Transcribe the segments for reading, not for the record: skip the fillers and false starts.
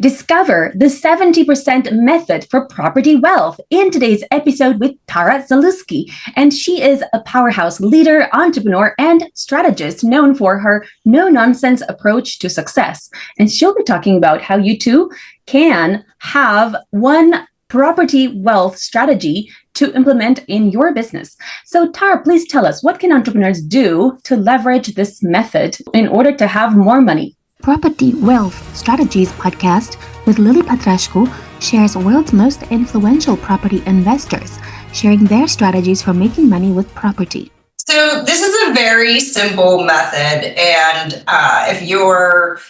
Discover the 70% method for property wealth in today's episode with Tara Zaluski. And she is a powerhouse leader, entrepreneur, and strategist known for her no-nonsense approach to success. And she'll be talking about how you too can have one property wealth strategy to implement in your business. So Tara, please tell us, what can entrepreneurs do to leverage this method in order to have more money? Property Wealth Strategies podcast with Lily Patrascu shares world's most influential property investors, sharing their strategies for making money with property. So this is a very simple method, and if you're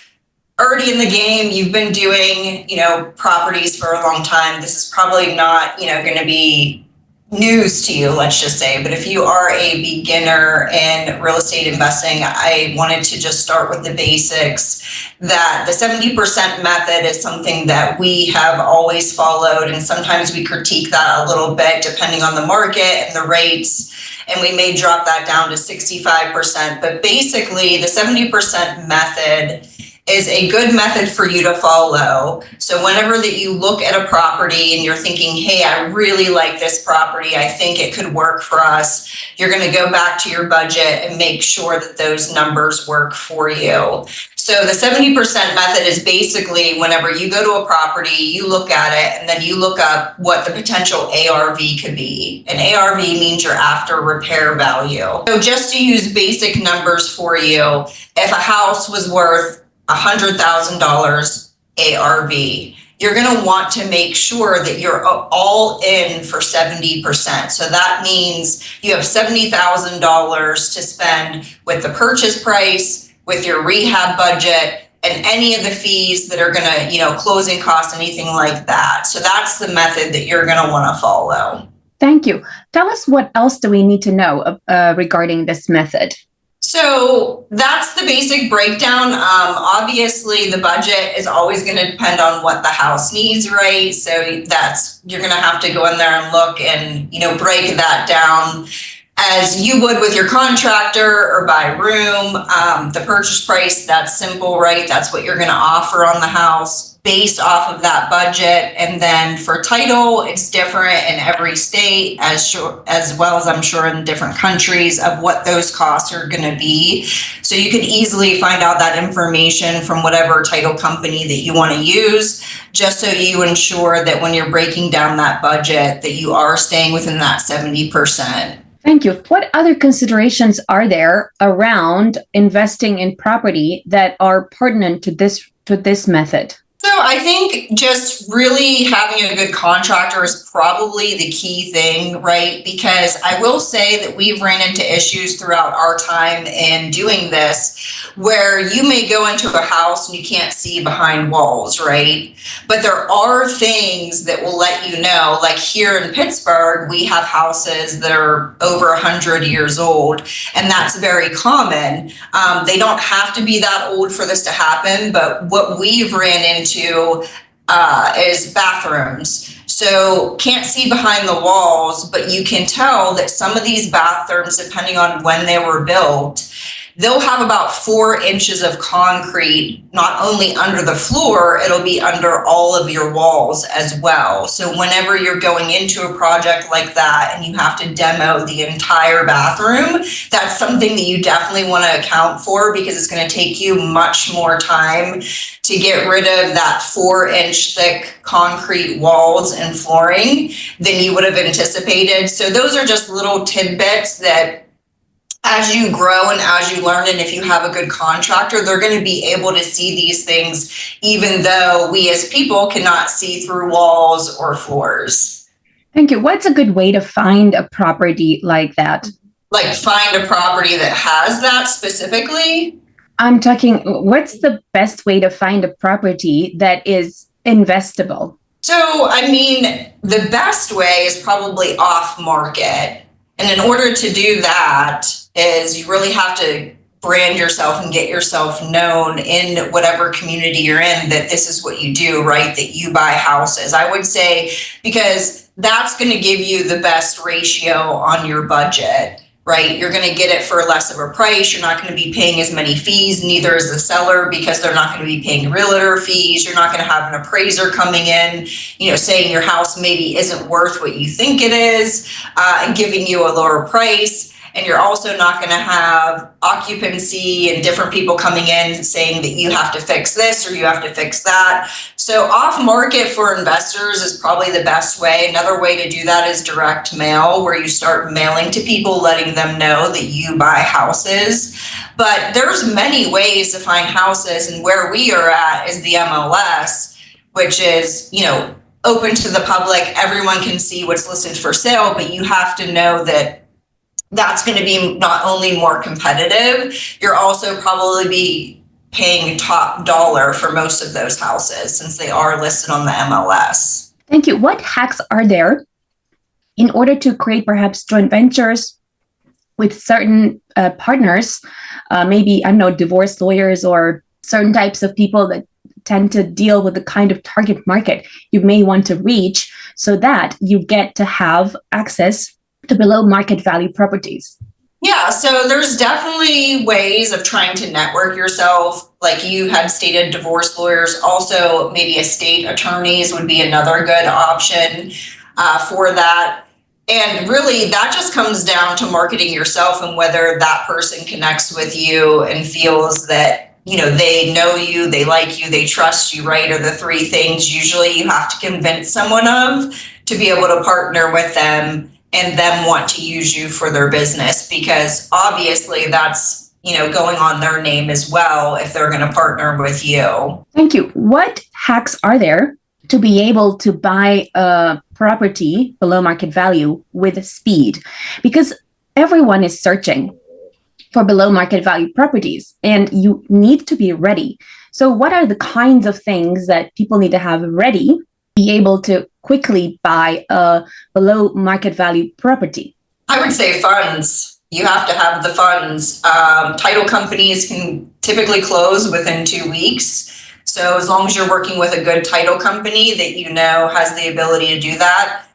already in the game, you've been doing, properties for a long time, this is probably not, going to be news to you, let's just say. But if you are a beginner in real estate investing, I wanted to just start with the basics, that the 70% method is something that we have always followed. And sometimes we critique that a little bit depending on the market and the rates. And we may drop that down to 65%. But basically, the 70% method is a good method for you to follow. So whenever that you look at a property and you're thinking, hey, I really like this property, I think it could work for us, you're going to go back to your budget and make sure that those numbers work for you. So the 70% method is basically whenever you go to a property, you look at it, and then you look up what the potential ARV could be. And ARV means your after repair value. So just to use basic numbers for you, if a house was worth $100,000 ARV, you're going to want to make sure that you're all in for 70%. So that means you have $70,000 to spend with the purchase price, with your rehab budget, and any of the fees that are going to, closing costs, anything like that. So that's the method that you're going to want to follow. Thank you. Tell us, what else do we need to know regarding this method? So that's the basic breakdown. Obviously, the budget is always going to depend on what the house needs, right? So you're going to have to go in there and look and, break that down as you would with your contractor or by room. The purchase price, that's simple, right? That's what you're going to offer on the house based off of that budget. And then for title, it's different in every state, as well as I'm sure in different countries, of what those costs are going to be. So you could easily find out that information from whatever title company that you want to use, just so you ensure that when you're breaking down that budget, that you are staying within that 70%. Thank you. What other considerations are there around investing in property that are pertinent to this method? So I think just really having a good contractor is probably the key thing, right? Because I will say that we've ran into issues throughout our time in doing this, where you may go into a house and you can't see behind walls, right? But there are things that will let you know, like here in Pittsburgh, we have houses that are over 100 years old, and that's very common. They don't have to be that old for this to happen, but what we've ran into is bathrooms. So can't see behind the walls, but you can tell that some of these bathrooms, depending on when they were built, they'll have about 4 inches of concrete, not only under the floor, it'll be under all of your walls as well. So whenever you're going into a project like that and you have to demo the entire bathroom, that's something that you definitely want to account for, because it's going to take you much more time to get rid of that 4-inch thick concrete walls and flooring than you would have anticipated. So those are just little tidbits that, as you grow and as you learn, and if you have a good contractor, they're going to be able to see these things, even though we as people cannot see through walls or floors. Thank you. What's a good way to find a property like that? Like find a property that has that specifically? I'm talking, what's the best way to find a property that is investable? So, the best way is probably off market. And in order to do that is you really have to brand yourself and get yourself known in whatever community you're in, that this is what you do, right? That you buy houses, I would say, because that's going to give you the best ratio on your budget, right? You're going to get it for less of a price. You're not going to be paying as many fees, neither is the seller, because they're not going to be paying realtor fees. You're not going to have an appraiser coming in, saying your house maybe isn't worth what you think it is, and giving you a lower price. And you're also not going to have occupancy and different people coming in saying that you have to fix this or you have to fix that. So off market for investors is probably the best way. Another way to do that is direct mail, where you start mailing to people, letting them know that you buy houses. But there's many ways to find houses, and where we are at is the MLS, which is, open to the public. Everyone can see what's listed for sale, but you have to know that that's going to be not only more competitive, you're also probably be paying top dollar for most of those houses since they are listed on the MLS. Thank you. What hacks are there in order to create perhaps joint ventures with certain partners, maybe, divorce lawyers or certain types of people that tend to deal with the kind of target market you may want to reach, so that you get to have access to below market value properties? Yeah, so there's definitely ways of trying to network yourself. Like you had stated, divorce lawyers, also maybe estate attorneys would be another good option for that. And really, that just comes down to marketing yourself and whether that person connects with you and feels that they know you, they like you, they trust you, right? Are the three things usually you have to convince someone of to be able to partner with them and them want to use you for their business, because obviously that's, going on their name as well if they're going to partner with you. Thank you. What hacks are there to be able to buy a property below market value with speed? Because everyone is searching for below market value properties and you need to be ready. So what are the kinds of things that people need to have ready, be able to quickly buy a below market value property? I would say funds. You have to have the funds. Title companies can typically close within 2 weeks. So as long as you're working with a good title company that has the ability to do that,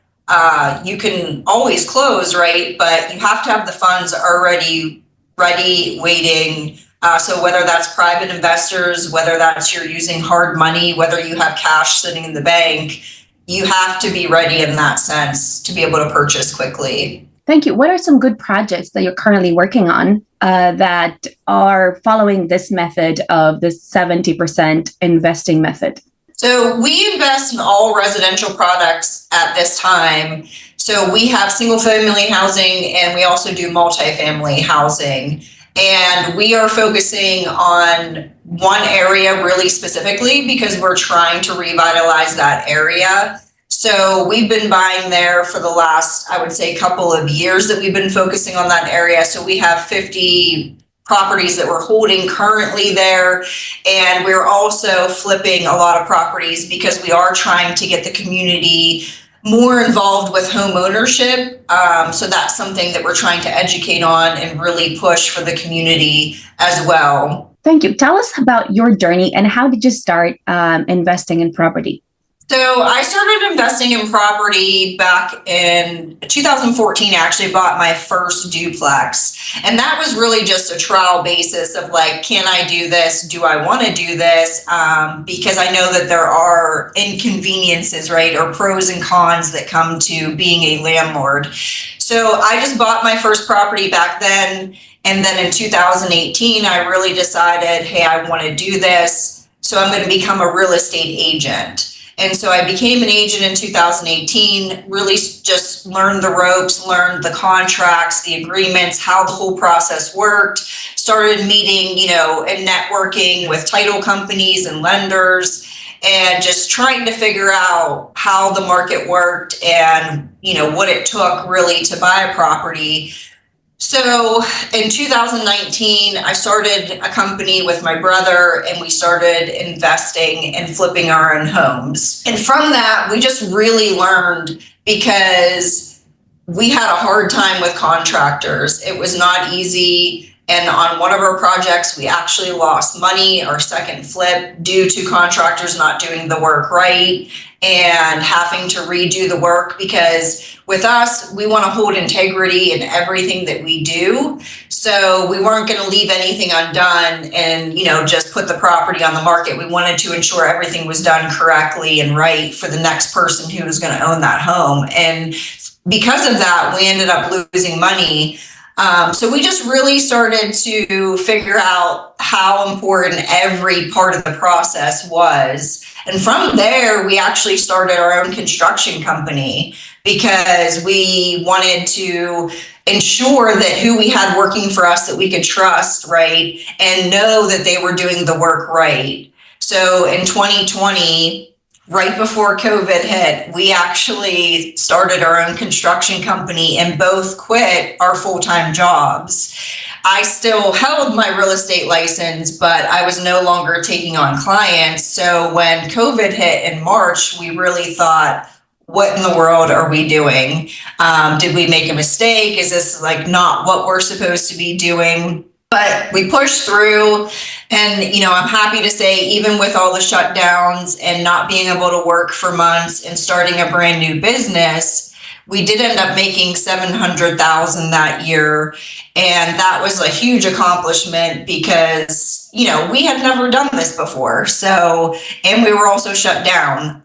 you can always close, right? But you have to have the funds already ready, waiting. So whether that's private investors, whether that's you're using hard money, whether you have cash sitting in the bank, you have to be ready in that sense to be able to purchase quickly. Thank you. What are some good projects that you're currently working on that are following this method of the 70% investing method? So we invest in all residential products at this time. So we have single family housing and we also do multifamily housing. And we are focusing on one area really specifically because we're trying to revitalize that area. So we've been buying there for the last, I would say, couple of years that we've been focusing on that area. So we have 50 properties that we're holding currently there. And we're also flipping a lot of properties because we are trying to get the community more involved with home ownership. So that's something that we're trying to educate on and really push for the community as well. Thank you. Tell us about your journey and how did you start investing in property? So I started investing in property back in 2014. I actually bought my first duplex. And that was really just a trial basis of like, can I do this? Do I want to do this? Because I know that there are inconveniences, right? Or pros and cons that come to being a landlord. So I just bought my first property back then. And then in 2018, I really decided, hey, I want to do this. So I'm going to become a real estate agent. And so I became an agent in 2018, really just learned the ropes, learned the contracts, the agreements, how the whole process worked, started meeting, and networking with title companies and lenders, and just trying to figure out how the market worked and, what it took really to buy a property. So in 2019, I started a company with my brother and we started investing and flipping our own homes. And from that, we just really learned because we had a hard time with contractors. It was not easy. And on one of our projects, we actually lost money, our second flip, due to contractors not doing the work right and having to redo the work, because with us, we want to hold integrity in everything that we do. So we weren't going to leave anything undone and, just put the property on the market. We wanted to ensure everything was done correctly and right for the next person who was going to own that home. And because of that, we ended up losing money. So we just really started to figure out how important every part of the process was. And from there, we actually started our own construction company because we wanted to ensure that who we had working for us that we could trust, right, and know that they were doing the work right. So in 2020, right before COVID hit, we actually started our own construction company and both quit our full-time jobs. I still held my real estate license, but I was no longer taking on clients. So when COVID hit in March, we really thought, what in the world are we doing? Did we make a mistake? Is this not what we're supposed to be doing? But we pushed through, and I'm happy to say, even with all the shutdowns and not being able to work for months and starting a brand new business, we did end up making $700,000 that year, and that was a huge accomplishment because we had never done this before. So, and we were also shut down.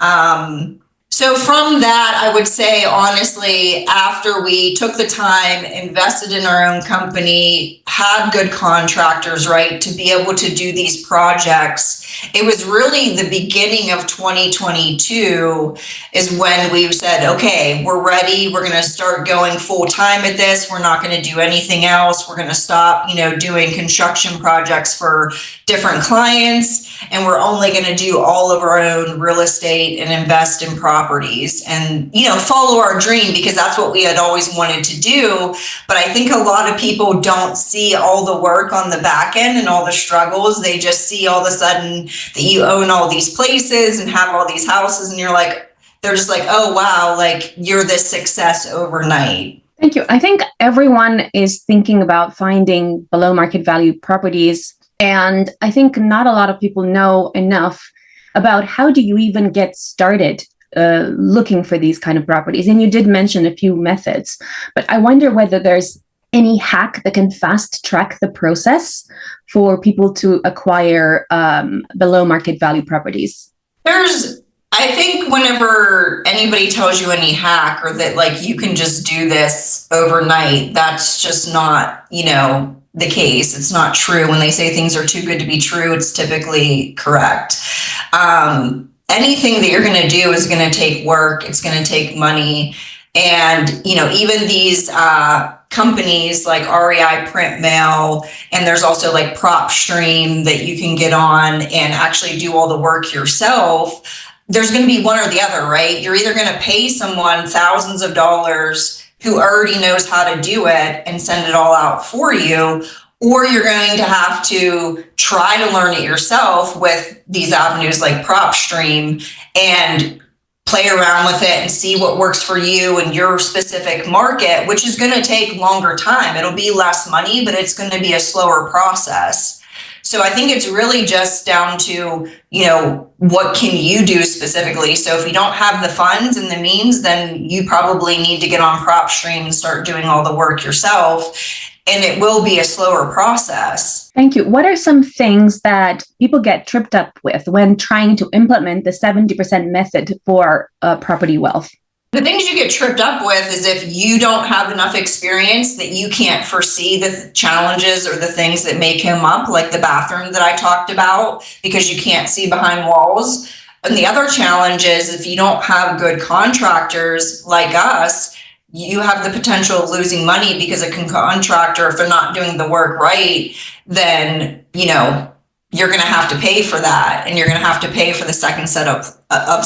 So from that, I would say, honestly, after we took the time, invested in our own company, had good contractors, right, to be able to do these projects, it was really the beginning of 2022 is when we said, okay, we're ready. We're going to start going full time at this. We're not going to do anything else. We're going to stop, doing construction projects for different clients. And we're only going to do all of our own real estate and invest in properties and, follow our dream, because that's what we had always wanted to do. But I think a lot of people don't see all the work on the back end and all the struggles. They just see all of a sudden that you own all these places and have all these houses, and they're just like, oh, wow, you're this success overnight. Thank you. I think everyone is thinking about finding below market value properties. And I think not a lot of people know enough about how do you even get started looking for these kind of properties. And you did mention a few methods, but I wonder whether there's any hack that can fast track the process for people to acquire below market value properties. I think whenever anybody tells you any hack or that you can just do this overnight, that's just not, the case. It's not true. When they say things are too good to be true, it's typically correct. Anything that you're going to do is going to take work. It's going to take money. And, even these companies like REI Print Mail, and there's also PropStream that you can get on and actually do all the work yourself. There's going to be one or the other, right? You're either going to pay someone thousands of dollars who already knows how to do it and send it all out for you, or you're going to have to try to learn it yourself with these avenues like PropStream and play around with it and see what works for you and your specific market, which is going to take longer time. It'll be less money, but it's going to be a slower process. So I think it's really just down to, what can you do specifically? So if you don't have the funds and the means, then you probably need to get on PropStream and start doing all the work yourself. And it will be a slower process. Thank you. What are some things that people get tripped up with when trying to implement the 70% method for property wealth? The things you get tripped up with is if you don't have enough experience, that you can't foresee the challenges or the things that may come up, like the bathroom that I talked about, because you can't see behind walls. And the other challenge is if you don't have good contractors like us, you have the potential of losing money because a contractor, if they're not doing the work right, then, you're going to have to pay for that, and you're going to have to pay for the second set of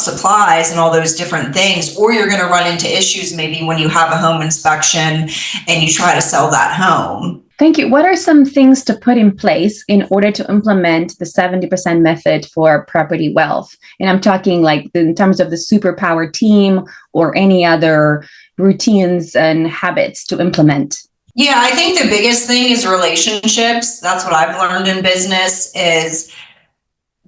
supplies and all those different things, or you're going to run into issues maybe when you have a home inspection and you try to sell that home. Thank you. What are some things to put in place in order to implement the 70% method for property wealth? And I'm talking in terms of the superpower team or any other routines and habits to implement. Yeah, I think the biggest thing is relationships. That's what I've learned in business is,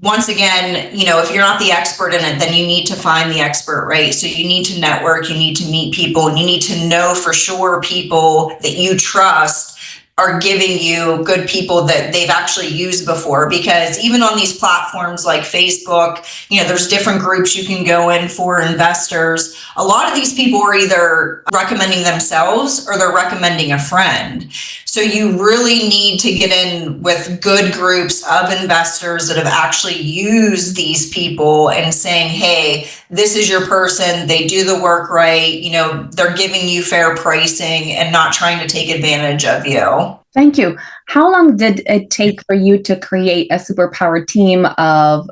once again, if you're not the expert in it, then you need to find the expert, right? So you need to network, you need to meet people, and you need to know for sure people that you trust are giving you good people that they've actually used before. Because even on these platforms like Facebook, there's different groups you can go in for investors. A lot of these people are either recommending themselves or they're recommending a friend. So you really need to get in with good groups of investors that have actually used these people and saying, hey, this is your person. They do the work right. They're giving you fair pricing and not trying to take advantage of you. Thank you. How long did it take for you to create a superpower team of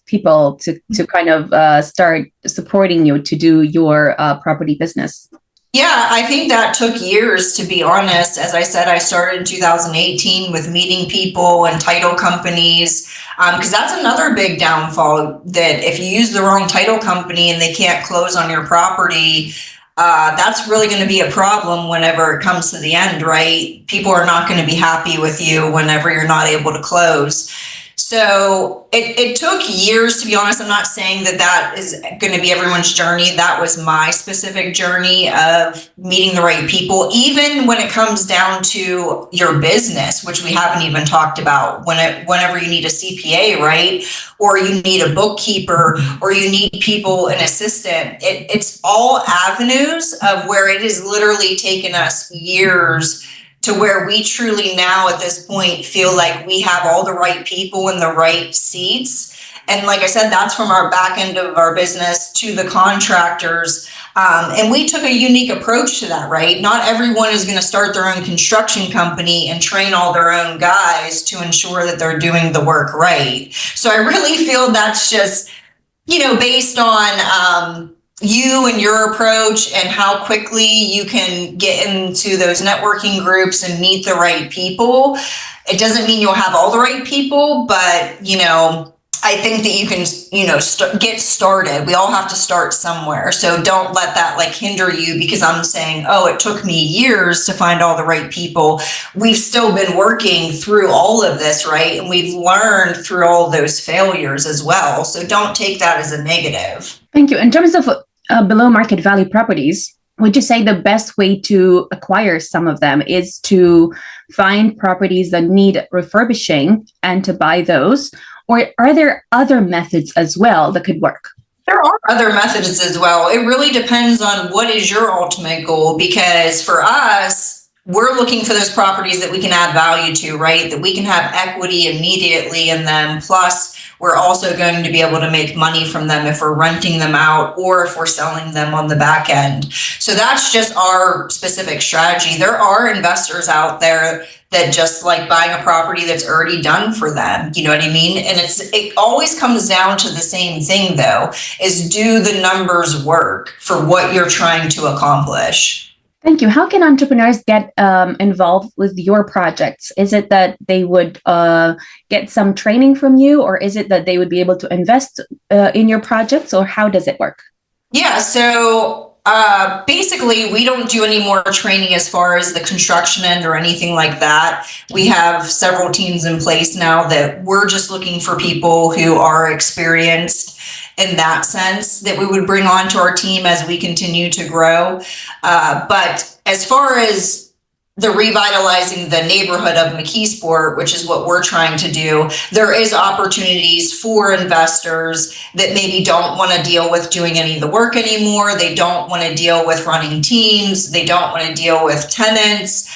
people to kind of start supporting you to do your property business? Yeah, I think that took years, to be honest. As I said, I started in 2018 with meeting people and title companies, because that's another big downfall, that if you use the wrong title company and they can't close on your property, that's really going to be a problem whenever it comes to the end, right? People are not going to be happy with you whenever you're not able to close. So it took years, to be honest. I'm not saying that is going to be everyone's journey. That was my specific journey of meeting the right people, even when it comes down to your business, which we haven't even talked about. Whenever you need a CPA, right? Or you need a bookkeeper, or you need people, an assistant. It's all avenues of where it has literally taken us years to where we truly now at this point feel like we have all the right people in the right seats. And like I said, that's from our back end of our business to the contractors. And we took a unique approach to that, right? Not everyone is going to start their own construction company and train all their own guys to ensure that they're doing the work right. So I really feel that's just, based on you and your approach and how quickly you can get into those networking groups and meet the right people. It doesn't mean you'll have all the right people, but I think that you can, get started. We all have to start somewhere. So don't let that hinder you, because I'm saying, oh, it took me years to find all the right people. We've still been working through all of this, right? And we've learned through all those failures as well. So don't take that as a negative. Thank you. In terms of below market value properties, would you say the best way to acquire some of them is to find properties that need refurbishing and to buy those? Or are there other methods as well that could work? There are other methods as well. It really depends on what is your ultimate goal, because for us, we're looking for those properties that we can add value to, right? That we can have equity immediately in them. Plus, we're also going to be able to make money from them if we're renting them out or if we're selling them on the back end. So that's just our specific strategy. There are investors out there that just like buying a property that's already done for them. You know what I mean? And it always comes down to the same thing, though, is do the numbers work for what you're trying to accomplish? Thank you. How can entrepreneurs get involved with your projects? Is it that they would get some training from you, or is it that they would be able to invest in your projects, or how does it work? Yeah, so basically, we don't do any more training as far as the construction end or anything like that. We have several teams in place now that we're just looking for people who are experienced in that sense that we would bring on to our team as we continue to grow. But as far as the revitalizing the neighborhood of McKeesport, which is what we're trying to do, there is opportunities for investors that maybe don't want to deal with doing any of the work anymore. They don't want to deal with running teams. They don't want to deal with tenants.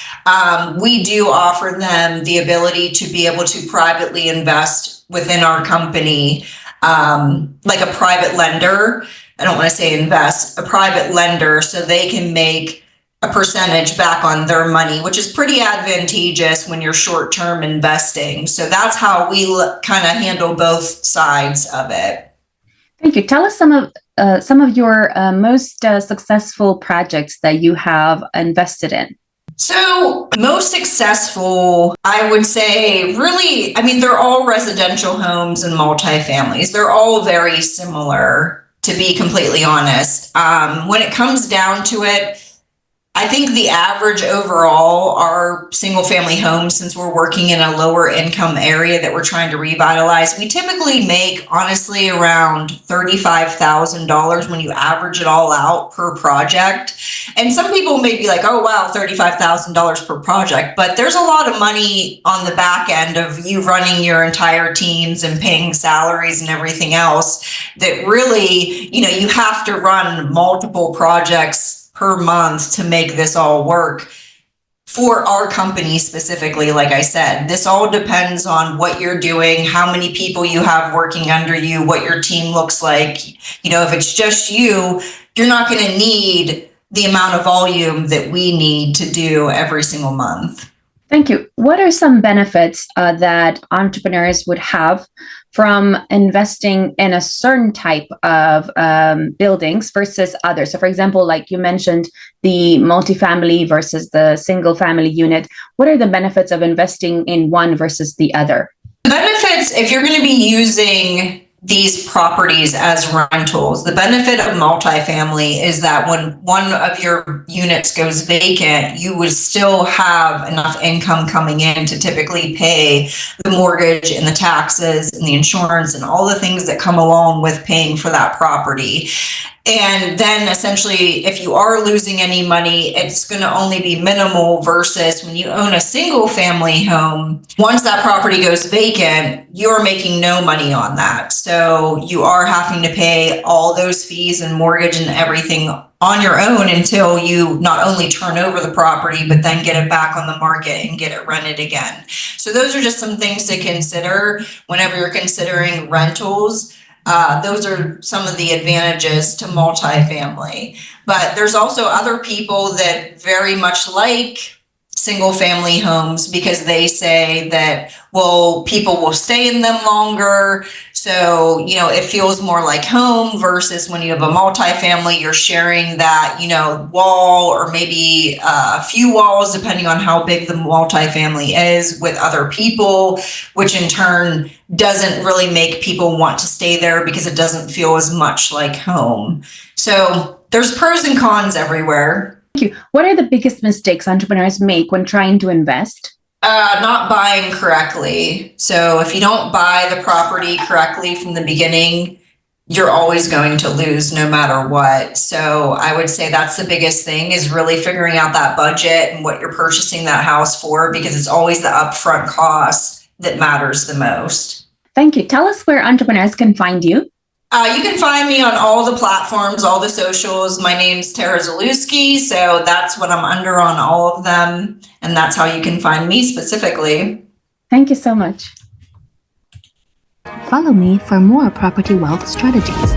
We do offer them the ability to be able to privately invest within our company, like a private lender. I don't want to say invest, a private lender, so they can make a percentage back on their money, which is pretty advantageous when you're short-term investing. So that's how we kind of handle both sides of it. Thank you. Tell us some of your most successful projects that you have invested in. So most successful, I would say, really, I mean, they're all residential homes and multifamilies. They're all very similar, to be completely honest. When it comes down to it, I think the average overall are single family homes, since we're working in a lower income area that we're trying to revitalize. We typically make honestly around $35,000 when you average it all out per project. And some people may be like, oh, wow, $35,000 per project. But there's a lot of money on the back end of you running your entire teams and paying salaries and everything else that really, you have to run multiple projects per month to make this all work. For our company specifically, like I said, this all depends on what you're doing, how many people you have working under you, what your team looks like. If it's just you, you're not going to need the amount of volume that we need to do every single month. Thank you. What are some benefits that entrepreneurs would have from investing in a certain type of buildings versus others? So, for example, like you mentioned, the multifamily versus the single family unit. What are the benefits of investing in one versus the other? The benefits, if you're going to be using these properties as rentals, the benefit of multifamily is that when one of your units goes vacant, you would still have enough income coming in to typically pay the mortgage and the taxes and the insurance and all the things that come along with paying for that property. And then essentially, if you are losing any money, it's going to only be minimal versus when you own a single family home, once that property goes vacant, you're making no money on that. So you are having to pay all those fees and mortgage and everything on your own until you not only turn over the property, but then get it back on the market and get it rented again. So those are just some things to consider whenever you're considering rentals. Those are some of the advantages to multifamily. But there's also other people that very much like single family homes because they say that, well, people will stay in them longer. So, it feels more like home versus when you have a multifamily, you're sharing that, wall or maybe a few walls, depending on how big the multifamily is, with other people, which in turn doesn't really make people want to stay there because it doesn't feel as much like home. So there's pros and cons everywhere. Thank you. What are the biggest mistakes entrepreneurs make when trying to invest? Not buying correctly. So if you don't buy the property correctly from the beginning, you're always going to lose no matter what. So I would say that's the biggest thing, is really figuring out that budget and what you're purchasing that house for, because it's always the upfront cost that matters the most. Thank you. Tell us where entrepreneurs can find you. You can find me on all the platforms, all the socials. My name's Tara Zaluski, so that's what I'm under on all of them, and that's how you can find me specifically. Thank you so much. Follow me for more property wealth strategies.